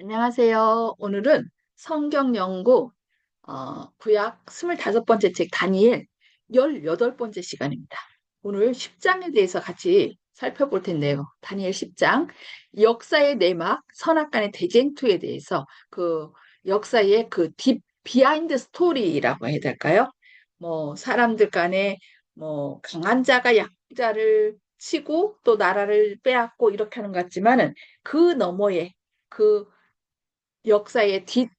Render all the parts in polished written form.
안녕하세요. 오늘은 성경 연구 구약 25번째 책 다니엘 18번째 시간입니다. 오늘 10장에 대해서 같이 살펴볼 텐데요. 다니엘 10장 역사의 내막 선악간의 대쟁투에 대해서 그 역사의 그 비하인드 스토리라고 해야 될까요? 뭐 사람들 간에 뭐 강한 자가 약자를 치고 또 나라를 빼앗고 이렇게 하는 것 같지만은 그 너머에 그 역사의 뒷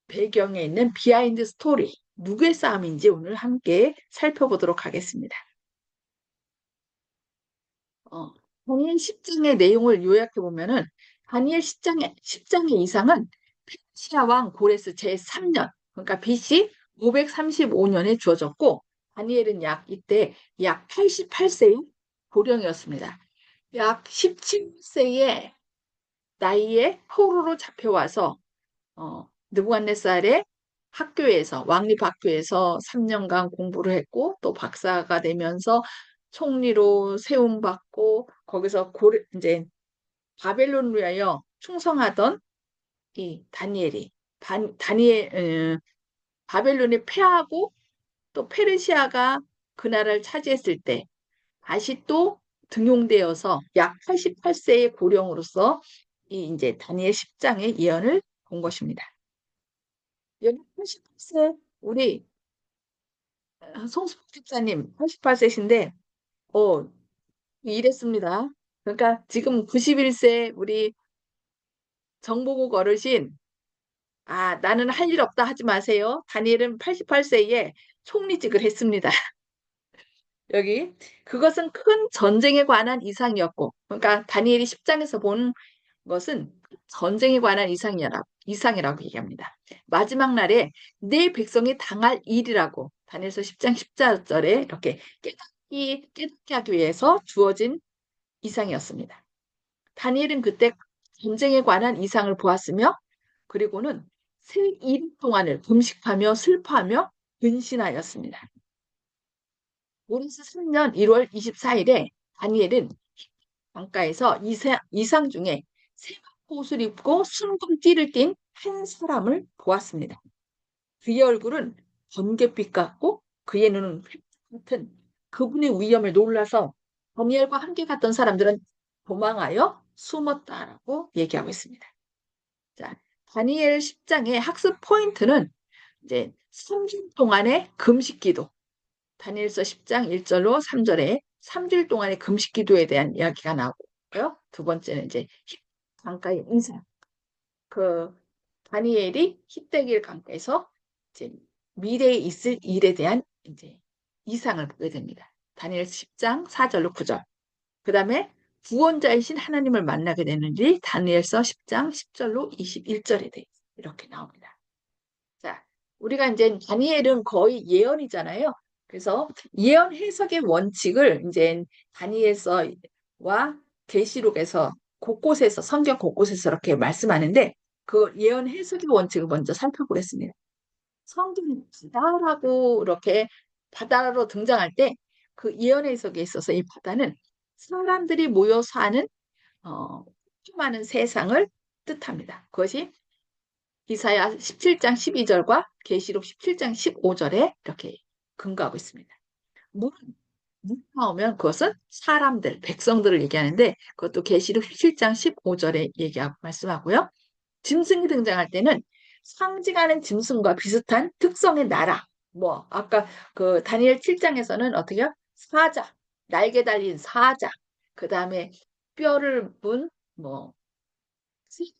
배경에 있는 비하인드 스토리, 누구의 싸움인지 오늘 함께 살펴보도록 하겠습니다. 어, 다니엘 10장의 내용을 요약해 보면은 다니엘 10장의 이상은 페르시아 왕 고레스 제3년, 그러니까 BC 535년에 주어졌고 다니엘은 이때 약 88세의 고령이었습니다. 약 17세의 나이에 포로로 잡혀와서 느부갓네살의 학교에서 왕립학교에서 3년간 공부를 했고 또 박사가 되면서 총리로 세움받고 거기서 이제 바벨론을 위하여 충성하던 이 다니엘이 바벨론에 패하고 또 페르시아가 그 나라를 차지했을 때 다시 또 등용되어서 약 88세의 고령으로서 이 이제 다니엘 10장의 예언을 본 것입니다. 여기 88세 우리 송수복 집사님 88세신데 이랬습니다. 그러니까 지금 91세 우리 정보국 어르신 나는 할 일 없다 하지 마세요. 다니엘은 88세에 총리직을 했습니다. 여기 그것은 큰 전쟁에 관한 이상이었고 그러니까 다니엘이 10장에서 본 것은 전쟁에 관한 이상이라고 얘기합니다. 마지막 날에 내 백성이 당할 일이라고 다니엘서 10장 14절에 이렇게 깨닫게 하기 위해서 주어진 이상이었습니다. 다니엘은 그때 전쟁에 관한 이상을 보았으며 그리고는 세 일 동안을 금식하며 슬퍼하며 근신하였습니다. 오리스 3년 1월 24일에 다니엘은 강가에서 이상 중에 새벽 옷을 입고 숭근 띠를 띤 한 사람을 보았습니다. 그의 얼굴은 번갯빛 같고 그의 눈은 휘 같은 그분의 위엄을 놀라서 다니엘과 함께 갔던 사람들은 도망하여 숨었다라고 얘기하고 있습니다. 자, 다니엘 10장의 학습 포인트는 이제 3주 동안의 금식 기도. 다니엘서 10장 1절로 3절에 3주 동안의 금식 기도에 대한 이야기가 나오고요. 두 번째는 이제 강가의 인사. 그 다니엘이 히데길 강가에서 이제 미래에 있을 일에 대한 이제 이상을 보게 됩니다. 다니엘 10장 4절로 9절. 그다음에 구원자이신 하나님을 만나게 되는 일 다니엘서 10장 10절로 21절에 대해 이렇게 나옵니다. 자, 우리가 이제 다니엘은 거의 예언이잖아요. 그래서 예언 해석의 원칙을 이제 다니엘서와 계시록에서 곳곳에서 성경 곳곳에서 이렇게 말씀하는데 그 예언 해석의 원칙을 먼저 살펴보겠습니다. 성경이 바다라고 이렇게 바다로 등장할 때 그 예언 해석에 있어서 이 바다는 사람들이 모여 사는 많은 세상을 뜻합니다. 그것이 이사야 17장 12절과 계시록 17장 15절에 이렇게 근거하고 있습니다. 물 나오면 그것은 사람들, 백성들을 얘기하는데 그것도 계시록 17장 15절에 얘기하고 말씀하고요. 짐승이 등장할 때는 상징하는 짐승과 비슷한 특성의 나라. 뭐 아까 그 다니엘 7장에서는 어떻게요? 사자, 날개 달린 사자. 그다음에 뼈를 문뭐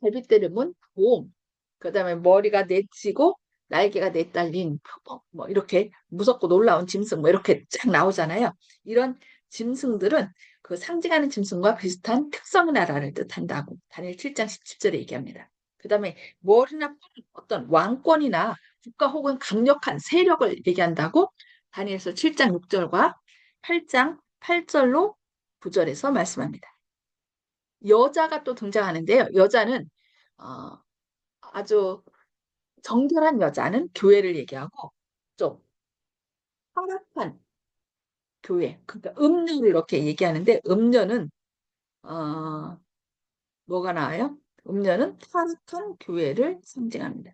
갈빗대를 문 곰. 그다음에 머리가 네치고 날개가 네딸린 표범. 뭐 이렇게 무섭고 놀라운 짐승 뭐 이렇게 쫙 나오잖아요. 이런 짐승들은 그 상징하는 짐승과 비슷한 특성 나라를 뜻한다고 다니엘 7장 17절에 얘기합니다. 그다음에 머리나 어떤 왕권이나 국가 혹은 강력한 세력을 얘기한다고 다니엘서 7장 6절과 8장 8절로 9절에서 말씀합니다. 여자가 또 등장하는데요. 여자는 어, 아주 정결한 여자는 교회를 얘기하고 좀 허락한 교회, 그러니까 음녀를 이렇게 얘기하는데 음녀는 어, 뭐가 나와요? 음녀는 타락한 교회를 상징합니다.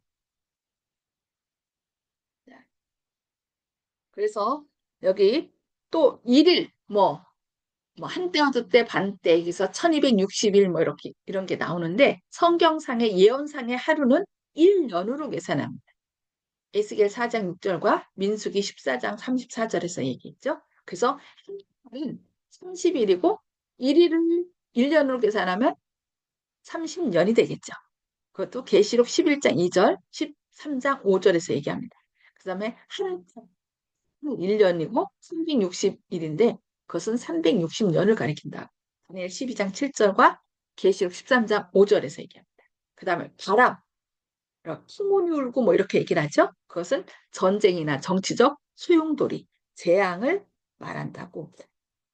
자, 그래서 여기 또 일일 뭐 한때 어두때 반때 그래서 1260일 뭐 이렇게 이런 게 나오는데 성경상의 예언상의 하루는 1년으로 계산합니다. 에스겔 4장 6절과 민수기 14장 34절에서 얘기했죠. 그래서 한 달은 30일이고 1일을 1년으로 계산하면 30년이 되겠죠. 그것도 계시록 11장 2절, 13장 5절에서 얘기합니다. 그 다음에 한 1년이고 360일인데 그것은 360년을 가리킨다. 다니엘 12장 7절과 계시록 13장 5절에서 얘기합니다. 그 다음에 바람, 풍운이 울고 뭐 이렇게 얘기를 하죠. 그것은 전쟁이나 정치적 소용돌이, 재앙을 말한다고.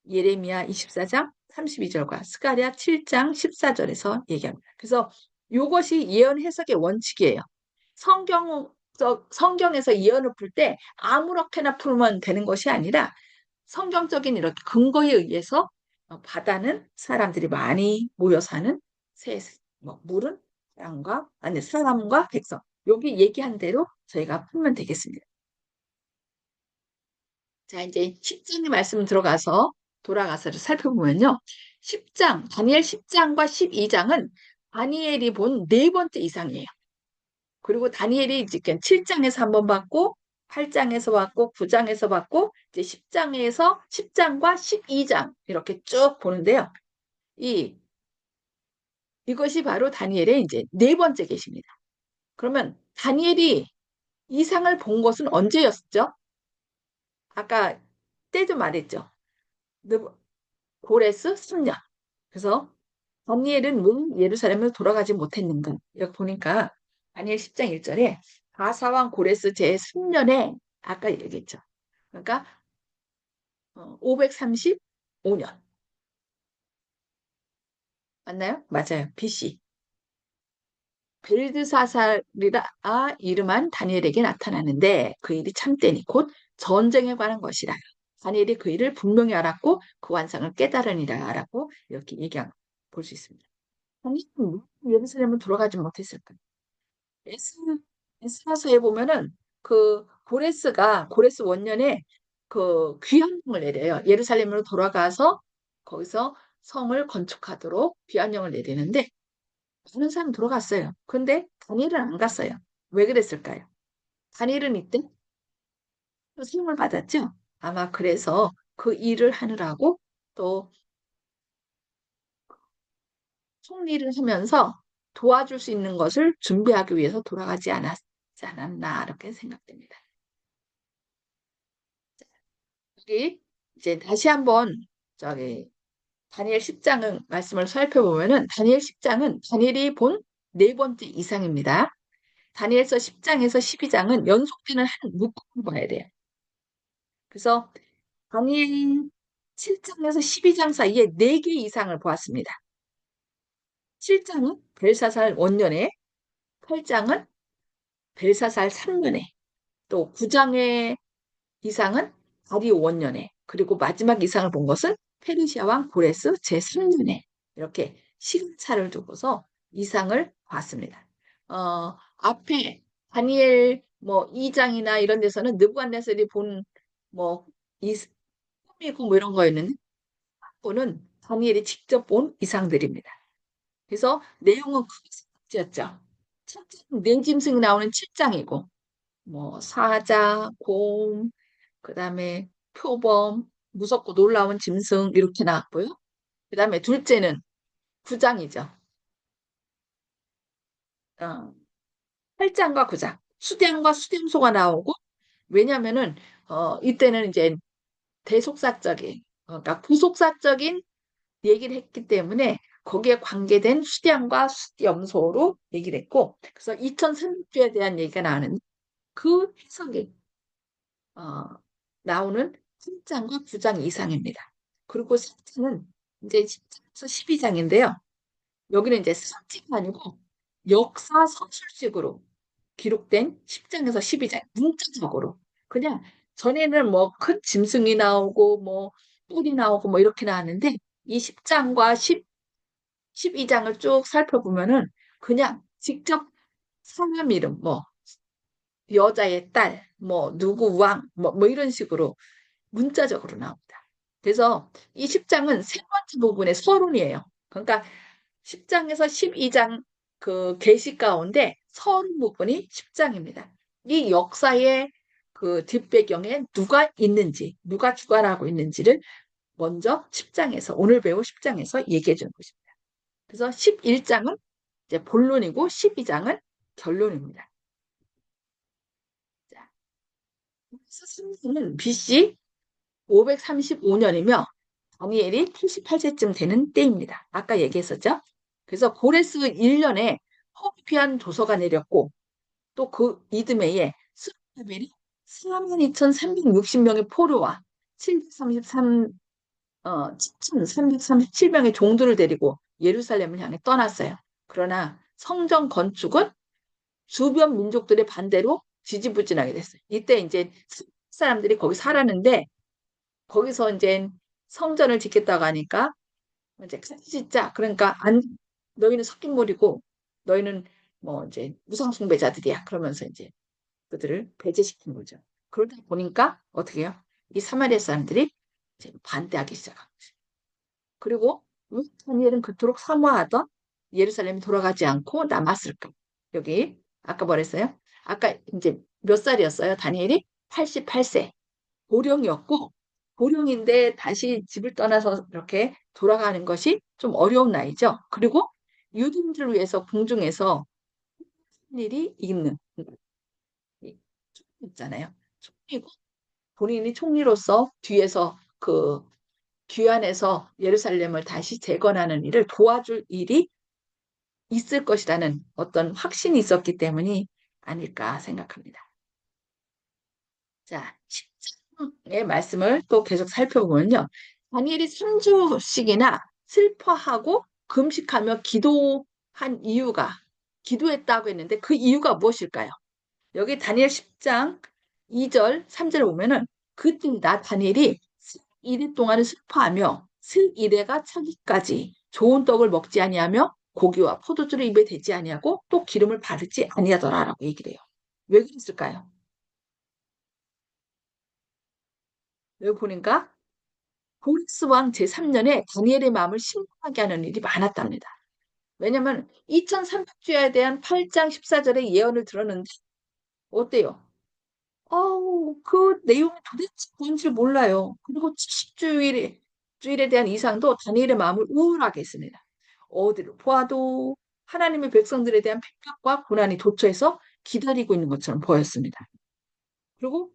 예레미야 24장 32절과 스가랴 7장 14절에서 얘기합니다. 그래서 이것이 예언 해석의 원칙이에요. 성경에서 예언을 풀 때 아무렇게나 풀면 되는 것이 아니라 성경적인 이렇게 근거에 의해서 바다는 사람들이 많이 모여 사는 새, 물은 땅과 아니 사람과 백성 여기 얘기한 대로 저희가 풀면 되겠습니다. 자 이제 10장의 말씀 들어가서 돌아가서 살펴보면요. 10장 다니엘 10장과 12장은 다니엘이 본 네 번째 이상이에요. 그리고 다니엘이 이제 7장에서 한 번 받고 8장에서 받고 9장에서 받고 이제 10장과 12장 이렇게 쭉 보는데요. 이것이 바로 다니엘의 이제 네 번째 계시입니다. 그러면 다니엘이 이상을 본 것은 언제였죠? 아까 때도 말했죠. 고레스 3년. 그래서 다니엘은 왜 예루살렘을 돌아가지 못했는가? 이렇게 보니까 다니엘 10장 1절에 바사왕 고레스 제 3년에 아까 얘기했죠. 그러니까 535년 맞나요? 맞아요. BC. 벨드사살이라 이름한 다니엘에게 나타나는데 그 일이 참되니 곧 전쟁에 관한 것이라. 다니엘이 그 일을 분명히 알았고 그 완성을 깨달으니라 라고 이렇게 얘기한 볼 수 있습니다. 아니, 예루살렘을 돌아가지 못했을까? 에스, 에스라서에 보면은 그 고레스 원년에 그 귀환령을 내려요. 예루살렘으로 돌아가서 거기서 성을 건축하도록 귀환령을 내리는데 많은 사람 돌아갔어요. 근데 다니엘은 안 갔어요. 왜 그랬을까요? 다니엘은 이때 세움을 받았죠. 아마 그래서 그 일을 하느라고 또 총리를 하면서 도와줄 수 있는 것을 준비하기 위해서 돌아가지 않았나 이렇게 생각됩니다. 여기 이제 다시 한번 저기 다니엘 10장은 말씀을 살펴보면은 다니엘 10장은 다니엘이 본 네 번째 이상입니다. 다니엘서 10장에서 12장은 연속되는 한 묶음을 봐야 돼요. 그래서 다니엘 7장에서 12장 사이에 4개 이상을 보았습니다. 7장은 벨사살 원년에, 8장은 벨사살 3년에, 또 9장의 이상은 다리오 원년에, 그리고 마지막 이상을 본 것은 페르시아 왕 고레스 제3년에 이렇게 시간차를 두고서 이상을 봤습니다. 앞에 다니엘 뭐 2장이나 이런 데서는 느부갓네살이 본뭐 꿈이고 뭐 이런 거였는데 는 다니엘이 직접 본 이상들입니다. 그래서 내용은 크게 세 가지였죠. 첫째는 맹짐승이 나오는 7장이고 뭐 사자, 곰, 그다음에 표범, 무섭고 놀라운 짐승 이렇게 나왔고요. 그다음에 둘째는 9장이죠. 8장과 9장. 수량과 수렴소가 나오고 왜냐면은 이때는 이제 대속사적인 그러니까 부속사적인 얘기를 했기 때문에 거기에 관계된 수량과 수염소로 얘기를 했고 그래서 2000 300주에 대한 얘기가 나오는 그 해석이 어, 나오는 3장과 9장 이상입니다. 그리고 4장은 이제 10장에서 12장인데요. 여기는 이제 사치가 아니고 역사 서술식으로 기록된 10장에서 12장 문자적으로 그냥 전에는 뭐 큰 짐승이 나오고 뭐 뿔이 나오고 뭐 이렇게 나왔는데 이 10장과 12장을 쭉 살펴보면은 그냥 직접 사람 이름, 뭐, 여자의 딸, 뭐, 누구 왕, 뭐 이런 식으로 문자적으로 나옵니다. 그래서 이 10장은 세 번째 부분의 서론이에요. 그러니까 10장에서 12장 그 계시 가운데 서론 부분이 10장입니다. 이 역사의 그 뒷배경에 누가 있는지, 누가 주관하고 있는지를 먼저 10장에서, 오늘 배울 10장에서 얘기해 주는 것입니다. 그래서 11장은 이제 본론이고 12장은 결론입니다. 자, 스승은 BC 535년이며 다니엘이 88세쯤 되는 때입니다. 아까 얘기했었죠? 그래서 고레스 1년에 호피한 조서가 내렸고 또 그 이듬해에 스룹바벨이 42,360명의 포로와 733 7,337명의 종들을 데리고 예루살렘을 향해 떠났어요. 그러나 성전 건축은 주변 민족들의 반대로 지지부진하게 됐어요. 이때 이제 사람들이 거기 살았는데 거기서 이제 성전을 짓겠다고 하니까 이제 같이 짓자. 그러니까 안 너희는 섞인물이고 너희는 뭐 이제 무상숭배자들이야. 그러면서 이제 그들을 배제시킨 거죠. 그러다 보니까 어떻게 해요? 이 사마리아 사람들이 이제 반대하기 시작한 거죠. 그리고 왜 다니엘은 그토록 사모하던 예루살렘이 돌아가지 않고 남았을까? 여기 아까 뭐랬어요? 아까 이제 몇 살이었어요? 다니엘이 88세. 고령이었고 고령인데 다시 집을 떠나서 이렇게 돌아가는 것이 좀 어려운 나이죠. 그리고 유대인들을 위해서 궁중에서 일이 있는 있잖아요. 총리고 본인이 총리로서 뒤에서 그 귀환해서 예루살렘을 다시 재건하는 일을 도와줄 일이 있을 것이라는 어떤 확신이 있었기 때문이 아닐까 생각합니다. 자, 10장의 말씀을 또 계속 살펴보면요. 다니엘이 3주씩이나 슬퍼하고 금식하며 기도한 이유가, 기도했다고 했는데 그 이유가 무엇일까요? 여기 다니엘 10장 2절, 3절을 보면은 그때 나 다니엘이 이래 동안을 슬퍼하며 슬이래가 차기까지 좋은 떡을 먹지 아니하며 고기와 포도주를 입에 대지 아니하고 또 기름을 바르지 아니하더라라고 얘기를 해요. 왜 그랬을까요? 여기 보니까 고레스 왕 제3년에 다니엘의 마음을 심각하게 하는 일이 많았답니다. 왜냐하면 2300주야에 대한 8장 14절의 예언을 들었는데 어때요? 그 내용이 도대체 뭔지 몰라요. 그리고 70주일에 대한 이상도 다니엘의 마음을 우울하게 했습니다. 어디를 보아도 하나님의 백성들에 대한 핍박과 고난이 도처에서 기다리고 있는 것처럼 보였습니다. 그리고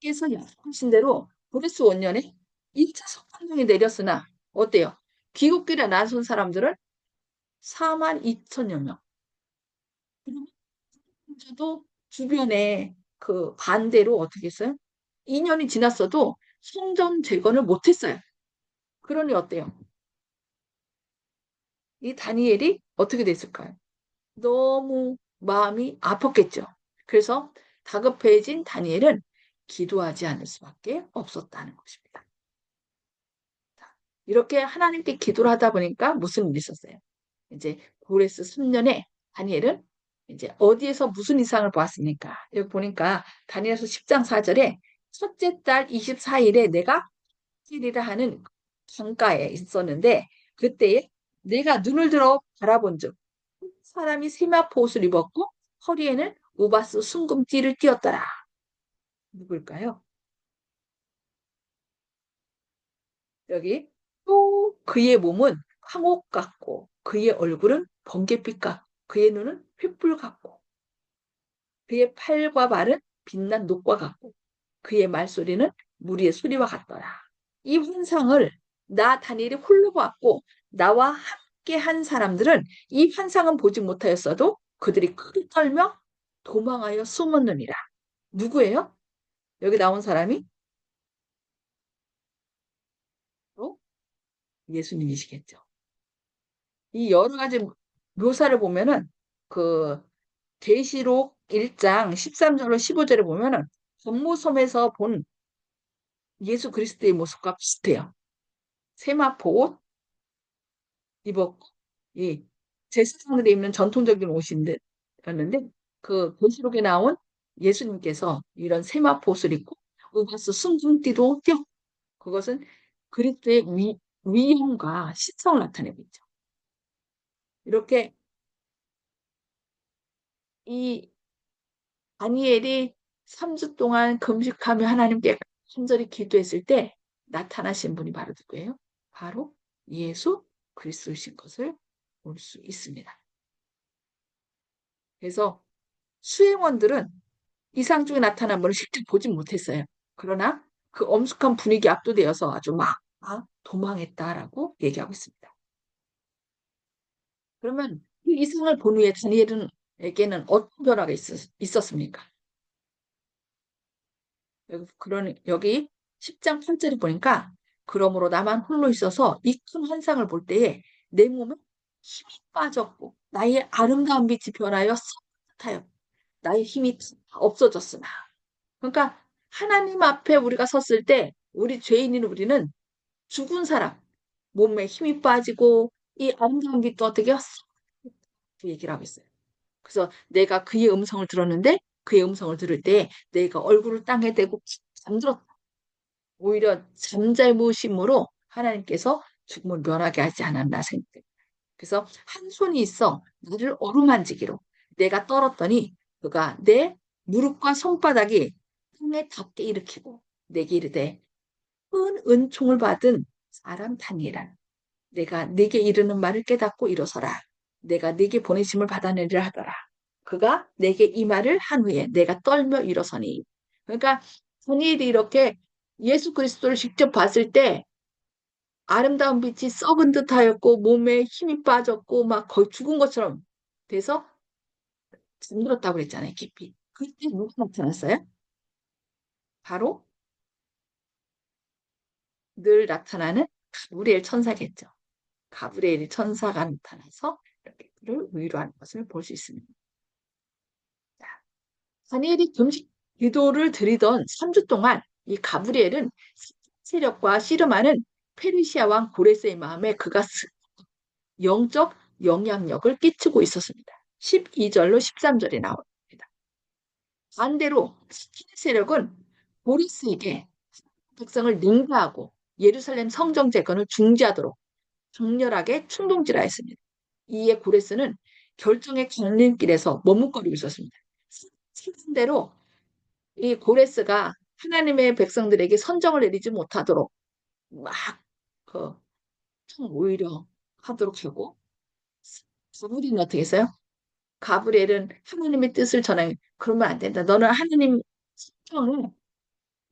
께서 약속하신 대로 고레스 원년에 1차 석방령이 내렸으나 어때요? 귀국길에 나선 사람들은 4만 2천여 명. 그리고 주변에 그 반대로 어떻게 했어요? 2년이 지났어도 성전 재건을 못했어요. 그러니 어때요? 이 다니엘이 어떻게 됐을까요? 너무 마음이 아팠겠죠. 그래서 다급해진 다니엘은 기도하지 않을 수밖에 없었다는 것입니다. 이렇게 하나님께 기도를 하다 보니까 무슨 일이 있었어요? 이제 고레스 3년에 다니엘은 이제 어디에서 무슨 이상을 보았습니까? 여기 보니까 다니엘서 10장 4절에 첫째 달 24일에 내가 일이라 하는 강가에 있었는데 그때에 내가 눈을 들어 바라본즉 사람이 세마포 옷을 입었고 허리에는 우바스 순금띠를 띠었더라. 누굴까요? 여기 또 그의 몸은 황옥 같고 그의 얼굴은 번갯빛 같고 그의 눈은 횃불 같고 그의 팔과 발은 빛난 녹과 같고 그의 말소리는 무리의 소리와 같더라. 이 환상을 나 다니엘이 홀로 보았고 나와 함께 한 사람들은 이 환상은 보지 못하였어도 그들이 크게 떨며 도망하여 숨었느니라. 누구예요? 여기 나온 사람이 또 예수님이시겠죠. 이 여러 가지 묘사를 보면은 그 계시록 1장 13절로 15절에 보면은 전무섬에서 본 예수 그리스도의 모습과 비슷해요. 세마포 옷 입었고 이 제사장들이 입는 전통적인 옷이었는데 그 계시록에 나온 예수님께서 이런 세마포 옷을 입고 우바스 순금띠도 띄었고 그것은 그리스도의 위엄과 신성을 나타내고 있죠. 이렇게 이 다니엘이 3주 동안 금식하며 하나님께 간절히 기도했을 때 나타나신 분이 바로 누구예요? 바로 예수 그리스도이신 것을 볼 수 있습니다. 그래서 수행원들은 이상 중에 나타난 분을 직접 보진 못했어요. 그러나 그 엄숙한 분위기 압도되어서 아주 막 도망했다라고 얘기하고 있습니다. 그러면 이 이상을 본 후에 다니엘에게는 어떤 변화가 있었습니까? 여기 10장 8절에 보니까 그러므로 나만 홀로 있어서 이 큰 환상을 볼 때에 내 몸에 힘이 빠졌고 나의 아름다운 빛이 변하여 썩하여 나의 힘이 없어졌으나 그러니까 하나님 앞에 우리가 섰을 때 우리 죄인인 우리는 죽은 사람 몸에 힘이 빠지고 이 아름다운 빛도 어떻게 그 얘기를 하고 있어요. 그래서 내가 그의 음성을 들었는데 그의 음성을 들을 때 내가 얼굴을 땅에 대고 잠들었다. 오히려 잠잘못임으로 하나님께서 죽음을 면하게 하지 않았나 생각해. 그래서 한 손이 있어 나를 어루만지기로 내가 떨었더니 그가 내 무릎과 손바닥이 땅에 닿게 일으키고 내게 이르되 큰 은총을 받은 사람 다니엘아 내가 네게 이르는 말을 깨닫고 일어서라. 내가 네게 보내심을 받아내리라 하더라. 그가 내게 이 말을 한 후에 내가 떨며 일어서니. 그러니까 다니엘이 이렇게 예수 그리스도를 직접 봤을 때 아름다운 빛이 썩은 듯하였고 몸에 힘이 빠졌고 막 거의 죽은 것처럼 돼서 잠들었다고 그랬잖아요. 깊이. 그때 누가 나타났어요? 바로 늘 나타나는 가브리엘 천사겠죠. 가브리엘 천사가 나타나서 이렇게 그를 위로하는 것을 볼 수 있습니다. 다니엘이 금식 기도를 드리던 3주 동안 이 가브리엘은 세력과 씨름하는 페르시아 왕 고레스의 마음에 그가 영적 영향력을 끼치고 있었습니다. 12절로 13절에 나옵니다. 반대로 스키드 세력은 고레스에게 백성을 능가하고 예루살렘 성정 재건을 중지하도록 강렬하게 충동질하였습니다. 이에 고레스는 결정의 갈림길에서 머뭇거리고 있었습니다. 상대로 이 고레스가 하나님의 백성들에게 선정을 내리지 못하도록 막그 오히려 하도록 하고 가브리엘은 어떻게 했어요? 가브리엘은 하나님의 뜻을 전해 그러면 안 된다. 너는 하나님 성정을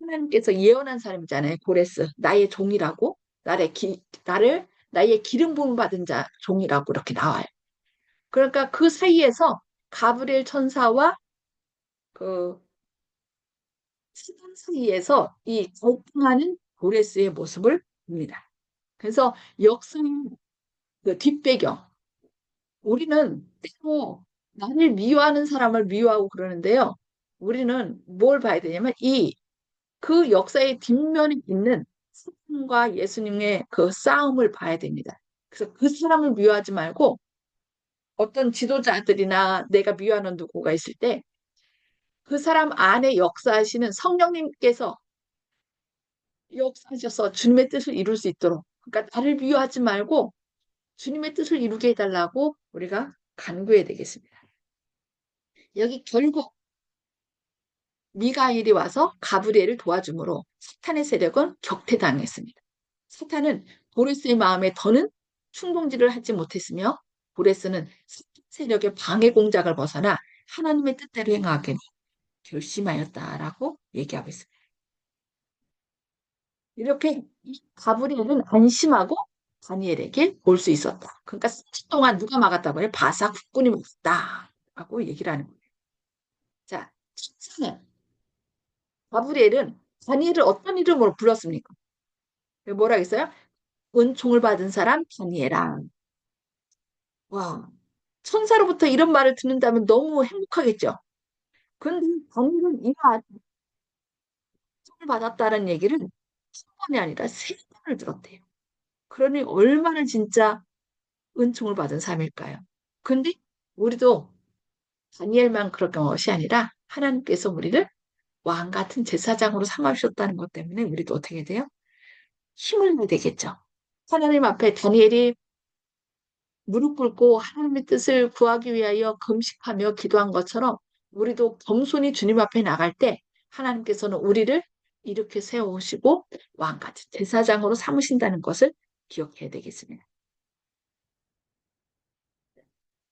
하나님께서 예언한 사람이잖아요. 고레스 나의 종이라고 나를 나의 기름 부음 받은 자 종이라고 이렇게 나와요. 그러니까 그 사이에서 가브리엘 천사와 그 시간 사이에서 이 갈등하는 고레스의 모습을 봅니다. 그래서 역사 그 뒷배경 우리는 때로 나를 미워하는 사람을 미워하고 그러는데요. 우리는 뭘 봐야 되냐면 이 그 역사의 뒷면에 있는 사람과 예수님의 그 싸움을 봐야 됩니다. 그래서 그 사람을 미워하지 말고 어떤 지도자들이나 내가 미워하는 누구가 있을 때 그 사람 안에 역사하시는 성령님께서 역사하셔서 주님의 뜻을 이룰 수 있도록 그러니까 나를 미워하지 말고 주님의 뜻을 이루게 해달라고 우리가 간구해야 되겠습니다. 여기 결국 미가엘이 와서 가브리엘을 도와주므로 사탄의 세력은 격퇴당했습니다. 사탄은 보레스의 마음에 더는 충동질을 하지 못했으며 보레스는 사탄 세력의 방해 공작을 벗어나 하나님의 뜻대로 행하기로 결심하였다라고 얘기하고 있습니다. 이렇게 이 가브리엘은 안심하고 다니엘에게 올 수 있었다. 그러니까 3주 동안 누가 막았다고 해요? 바사 국군이 막았다라고 얘기를 하는 거예요. 자, 첫째는 가브리엘은 다니엘을 어떤 이름으로 불렀습니까? 뭐라 했어요? 은총을 받은 사람 다니엘아. 와, 천사로부터 이런 말을 듣는다면 너무 행복하겠죠. 근데 다니엘은 이런 은총을 받았다는 얘기를 한 번이 아니라 세 번을 들었대요. 그러니 얼마나 진짜 은총을 받은 삶일까요? 근데 우리도 다니엘만 그런 것이 아니라 하나님께서 우리를 왕 같은 제사장으로 삼아주셨다는 것 때문에 우리도 어떻게 돼요? 힘을 내야 되겠죠. 하나님 앞에 다니엘이 무릎 꿇고 하나님의 뜻을 구하기 위하여 금식하며 기도한 것처럼 우리도 겸손히 주님 앞에 나갈 때 하나님께서는 우리를 이렇게 세우시고 왕같이 제사장으로 삼으신다는 것을 기억해야 되겠습니다.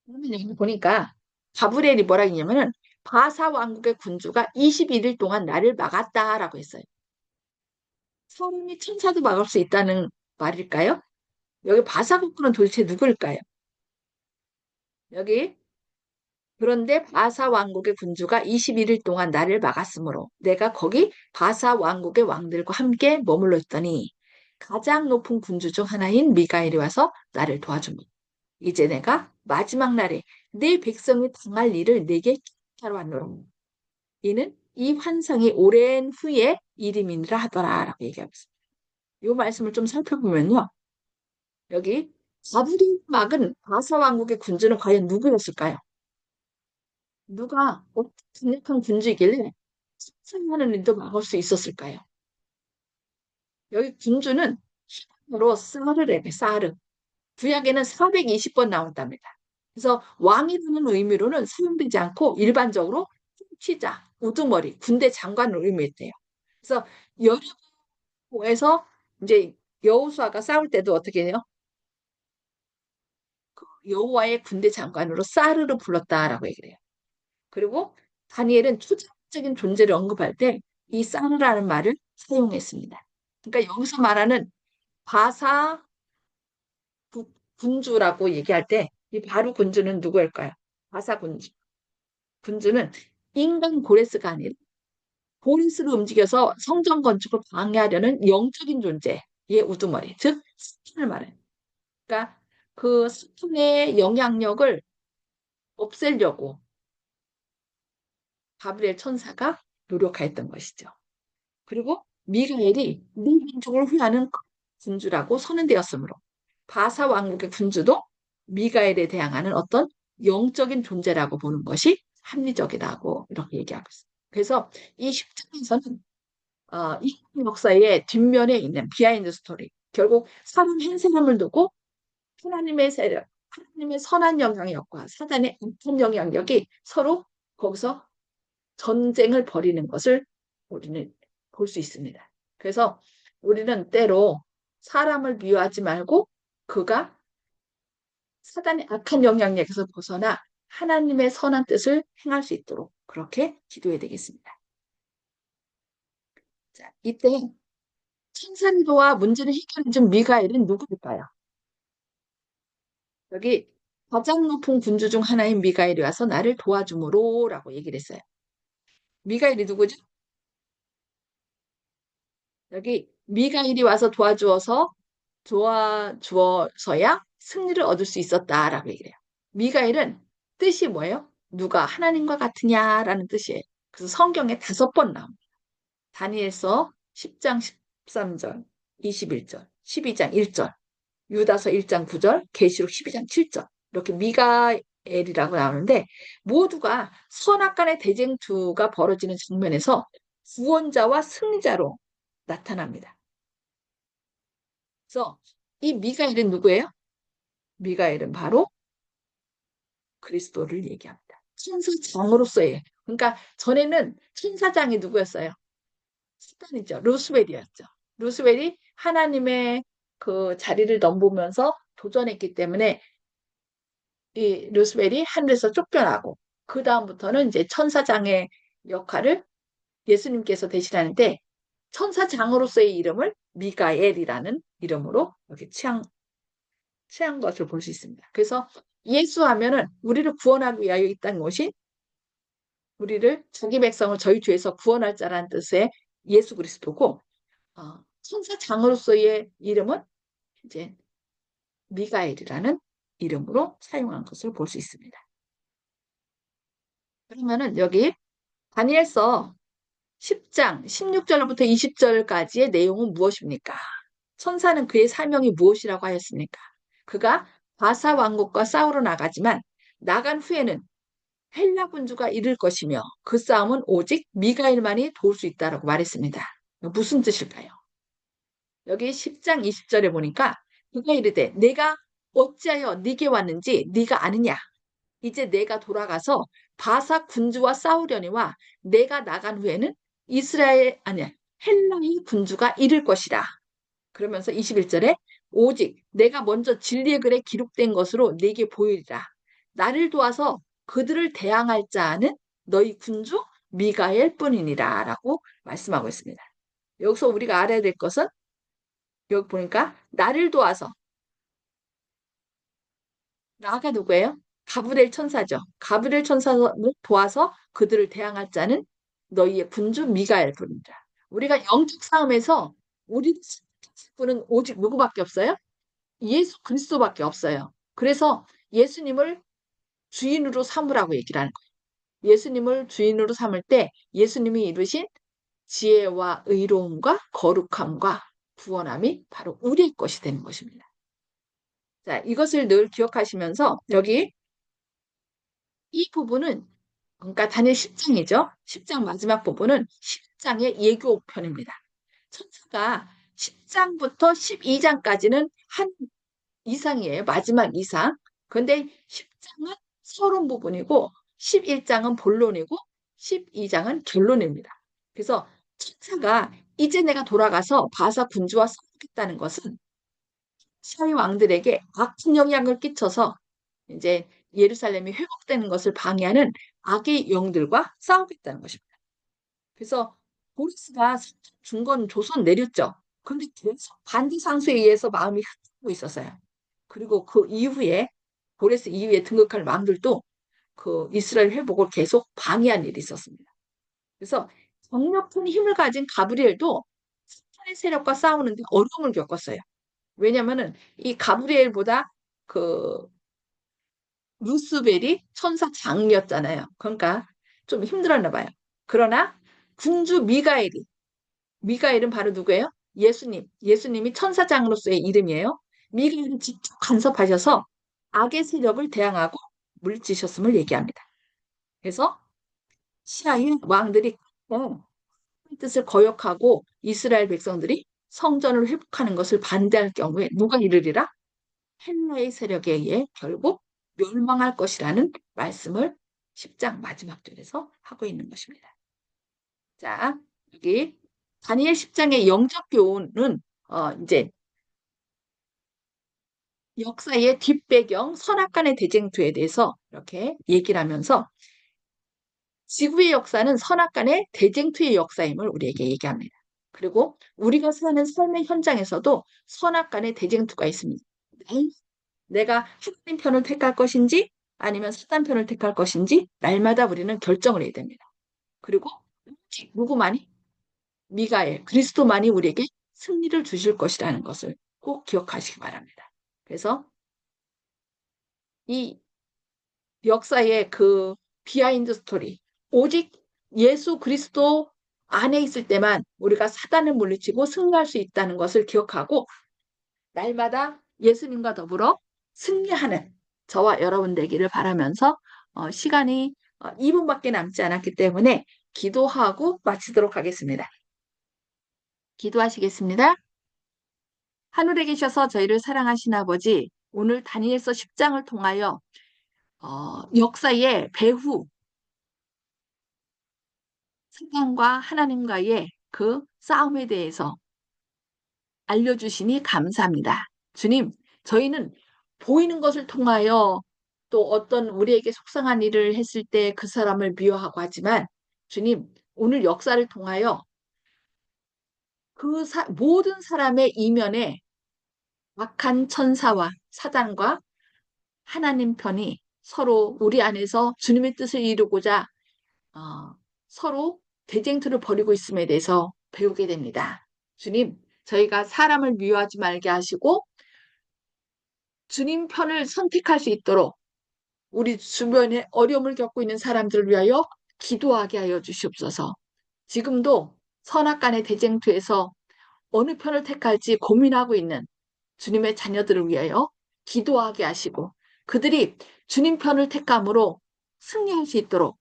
그러면 여기 보니까 가브리엘이 뭐라 했냐면은 바사 왕국의 군주가 21일 동안 나를 막았다라고 했어요. 사람이 천사도 막을 수 있다는 말일까요? 여기 바사 국군은 도대체 누구일까요? 여기 그런데 바사 왕국의 군주가 21일 동안 나를 막았으므로 내가 거기 바사 왕국의 왕들과 함께 머물러 있더니 가장 높은 군주 중 하나인 미가엘이 와서 나를 도와줍니다. 이제 내가 마지막 날에 내 백성이 당할 일을 내게 하러 왔노라. 이는 이 환상이 오랜 후에 일임이니라 하더라라고 얘기하고 있습니다. 이 말씀을 좀 살펴보면요. 여기 가브리 막은 바사 왕국의 군주는 과연 누구였을까요? 누가 어떤 강력한 군주이길래 승하는 일도 막을 수 있었을까요? 여기 군주는 히브리어로 사르래요, 사르. 구약에는 420번 나온답니다. 그래서 왕이라는 의미로는 사용되지 않고 일반적으로 통치자, 우두머리, 군대 장관을 의미했대요. 그래서 여리고에서 이제 여호수아가 싸울 때도 어떻게 해요? 그 여호와의 군대 장관으로 사르를 불렀다라고 얘기를 해요. 그리고 다니엘은 초자적인 존재를 언급할 때 이 사르라는 말을 사용했습니다. 그러니까 여기서 말하는 바사 군주라고 얘기할 때 이 바로 군주는 누구일까요? 바사 군주. 군주는 인간 고레스가 아니라 고레스로 움직여서 성전 건축을 방해하려는 영적인 존재의 우두머리, 즉 스탄을 말해요. 그러니까 그 스탄의 영향력을 없애려고 가브리엘 천사가 노력하였던 것이죠. 그리고 미가엘이 네 민족을 후회하는 군주라고 선언되었으므로 바사 왕국의 군주도 미가엘에 대항하는 어떤 영적인 존재라고 보는 것이 합리적이라고 이렇게 얘기하고 있습니다. 그래서 이 10장에서는 이 역사의 뒷면에 있는 비하인드 스토리, 결국 사람 한 사람을 두고 하나님의 세력, 하나님의 선한 영향력과 사단의 악한 영향력이 서로 거기서 전쟁을 벌이는 것을 우리는 볼 수 있습니다. 그래서 우리는 때로 사람을 미워하지 말고 그가 사단의 악한 영향력에서 벗어나 하나님의 선한 뜻을 행할 수 있도록 그렇게 기도해야 되겠습니다. 자, 이때 천산도와 문제를 해결해준 미가엘은 누구일까요? 여기 가장 높은 군주 중 하나인 미가엘이 와서 나를 도와주므로 라고 얘기를 했어요. 미가엘이 누구죠? 여기 미가엘이 와서 도와주어서야 승리를 얻을 수 있었다라고 얘기해요. 미가엘은 뜻이 뭐예요? 누가 하나님과 같으냐라는 뜻이에요. 그래서 성경에 5번 나옵니다. 다니엘서 10장 13절, 21절, 12장 1절, 유다서 1장 9절, 계시록 12장 7절 이렇게 미가엘이라고 나오는데 모두가 선악간의 대쟁투가 벌어지는 장면에서 구원자와 승리자로 나타납니다. 그래서 이 미가엘은 누구예요? 미가엘은 바로 그리스도를 얘기합니다. 천사장으로서의. 그러니까 전에는 천사장이 누구였어요? 스탄이죠. 루스벨이었죠. 루스벨이 하나님의 그 자리를 넘보면서 도전했기 때문에 이 루스벨이 하늘에서 쫓겨나고 그 다음부터는 이제 천사장의 역할을 예수님께서 대신하는데 천사장으로서의 이름을 미가엘이라는 이름으로 이렇게 취한 것을 볼 수 있습니다. 그래서 예수하면은 우리를 구원하기 위하여 이 땅에 오신 우리를 자기 백성을 저희 죄에서 구원할 자라는 뜻의 예수 그리스도고 천사장으로서의 이름은 이제 미가엘이라는 이름으로 사용한 것을 볼 수 있습니다. 그러면은 여기 다니엘서 10장 16절부터 20절까지의 내용은 무엇입니까? 천사는 그의 사명이 무엇이라고 하였습니까? 그가 바사 왕국과 싸우러 나가지만 나간 후에는 헬라 군주가 이를 것이며 그 싸움은 오직 미가엘만이 도울 수 있다라고 말했습니다. 무슨 뜻일까요? 여기 10장 20절에 보니까 그가 이르되 내가 어찌하여 네게 왔는지 네가 아느냐? 이제 내가 돌아가서 바사 군주와 싸우려니와 내가 나간 후에는 이스라엘 아니야 헬라의 군주가 이를 것이라. 그러면서 21절에 오직 내가 먼저 진리의 글에 기록된 것으로 네게 보이리라. 나를 도와서 그들을 대항할 자는 너희 군주 미가엘 뿐이니라 라고 말씀하고 있습니다. 여기서 우리가 알아야 될 것은 여기 보니까 나를 도와서 나가 누구예요? 가브리엘 천사죠. 가브리엘 천사를 도와서 그들을 대항할 자는 너희의 군주 미가엘 뿐이다. 우리가 영적 싸움에서 우리 분은 오직 누구밖에 없어요? 예수 그리스도밖에 없어요. 그래서 예수님을 주인으로 삼으라고 얘기를 하는 거예요. 예수님을 주인으로 삼을 때 예수님이 이루신 지혜와 의로움과 거룩함과 구원함이 바로 우리의 것이 되는 것입니다. 자, 이것을 늘 기억하시면서 여기 이 부분은 그러니까 다니엘 10장이죠. 10장 마지막 부분은 10장의 예고편입니다. 천사가 10장부터 12장까지는 한 이상이에요. 마지막 이상. 근데 10장은 서론 부분이고 11장은 본론이고 12장은 결론입니다. 그래서 천사가 이제 내가 돌아가서 바사 군주와 싸우겠다는 것은 시아의 왕들에게 악한 영향을 끼쳐서 이제 예루살렘이 회복되는 것을 방해하는 악의 영들과 싸우겠다는 것입니다. 그래서 보리스가 중건 조선 내렸죠. 그런데 계속 반대 상수에 의해서 마음이 흔들리고 있었어요. 그리고 그 이후에 보리스 이후에 등극할 왕들도 그 이스라엘 회복을 계속 방해한 일이 있었습니다. 그래서 강력한 힘을 가진 가브리엘도 사탄의 세력과 싸우는데 어려움을 겪었어요. 왜냐면은 이 가브리엘보다 그 루스벨이 천사 장이었잖아요. 그러니까 좀 힘들었나 봐요. 그러나 군주 미가엘은 바로 누구예요? 예수님. 예수님이 천사장으로서의 이름이에요. 미가엘은 직접 간섭하셔서 악의 세력을 대항하고 물리치셨음을 얘기합니다. 그래서 시아의 왕들이 뜻을 거역하고 이스라엘 백성들이 성전을 회복하는 것을 반대할 경우에 누가 이르리라? 헬라의 세력에 의해 결국 멸망할 것이라는 말씀을 10장 마지막 절에서 하고 있는 것입니다. 자, 여기 다니엘 10장의 영적 교훈은 이제 역사의 뒷배경, 선악간의 대쟁투에 대해서 이렇게 얘기를 하면서 지구의 역사는 선악간의 대쟁투의 역사임을 우리에게 얘기합니다. 그리고 우리가 사는 삶의 현장에서도 선악간의 대쟁투가 있습니다. 내가 하나님 편을 택할 것인지 아니면 사단 편을 택할 것인지 날마다 우리는 결정을 해야 됩니다. 그리고 누구만이? 미가엘, 그리스도만이 우리에게 승리를 주실 것이라는 것을 꼭 기억하시기 바랍니다. 그래서 이 역사의 그 비하인드 스토리, 오직 예수 그리스도 안에 있을 때만 우리가 사단을 물리치고 승리할 수 있다는 것을 기억하고 날마다 예수님과 더불어 승리하는 저와 여러분 되기를 바라면서 시간이 2분밖에 남지 않았기 때문에 기도하고 마치도록 하겠습니다. 기도하시겠습니다. 하늘에 계셔서 저희를 사랑하신 아버지, 오늘 다니엘서 10장을 통하여 역사의 배후, 사단과 하나님과의 그 싸움에 대해서 알려주시니 감사합니다. 주님, 저희는 보이는 것을 통하여 또 어떤 우리에게 속상한 일을 했을 때 그 사람을 미워하고 하지만 주님, 오늘 역사를 통하여 그 모든 사람의 이면에 악한 천사와 사단과 하나님 편이 서로 우리 안에서 주님의 뜻을 이루고자 어, 서로 대쟁투를 벌이고 있음에 대해서 배우게 됩니다. 주님, 저희가 사람을 미워하지 말게 하시고 주님 편을 선택할 수 있도록 우리 주변에 어려움을 겪고 있는 사람들을 위하여 기도하게 하여 주시옵소서. 지금도 선악간의 대쟁투에서 어느 편을 택할지 고민하고 있는 주님의 자녀들을 위하여 기도하게 하시고 그들이 주님 편을 택함으로 승리할 수 있도록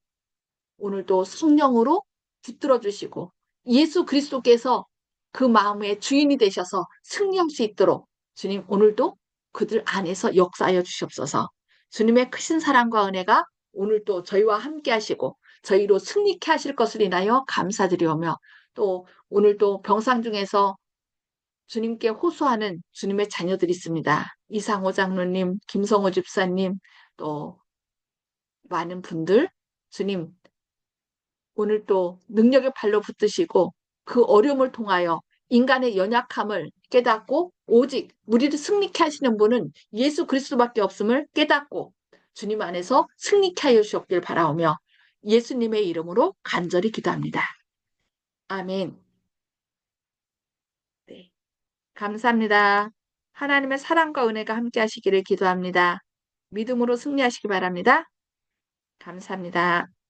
오늘도 성령으로 붙들어 주시고 예수 그리스도께서 그 마음의 주인이 되셔서 승리할 수 있도록 주님 오늘도 그들 안에서 역사하여 주시옵소서. 주님의 크신 사랑과 은혜가 오늘도 저희와 함께 하시고 저희로 승리케 하실 것을 인하여 감사드리오며 또 오늘도 병상 중에서 주님께 호소하는 주님의 자녀들이 있습니다. 이상호 장로님, 김성호 집사님, 또 많은 분들, 주님 오늘 또 능력의 발로 붙드시고 그 어려움을 통하여 인간의 연약함을 깨닫고 오직 우리를 승리케 하시는 분은 예수 그리스도밖에 없음을 깨닫고 주님 안에서 승리케 하여 주셨길 바라오며 예수님의 이름으로 간절히 기도합니다. 아멘. 네, 감사합니다. 하나님의 사랑과 은혜가 함께 하시기를 기도합니다. 믿음으로 승리하시기 바랍니다. 감사합니다.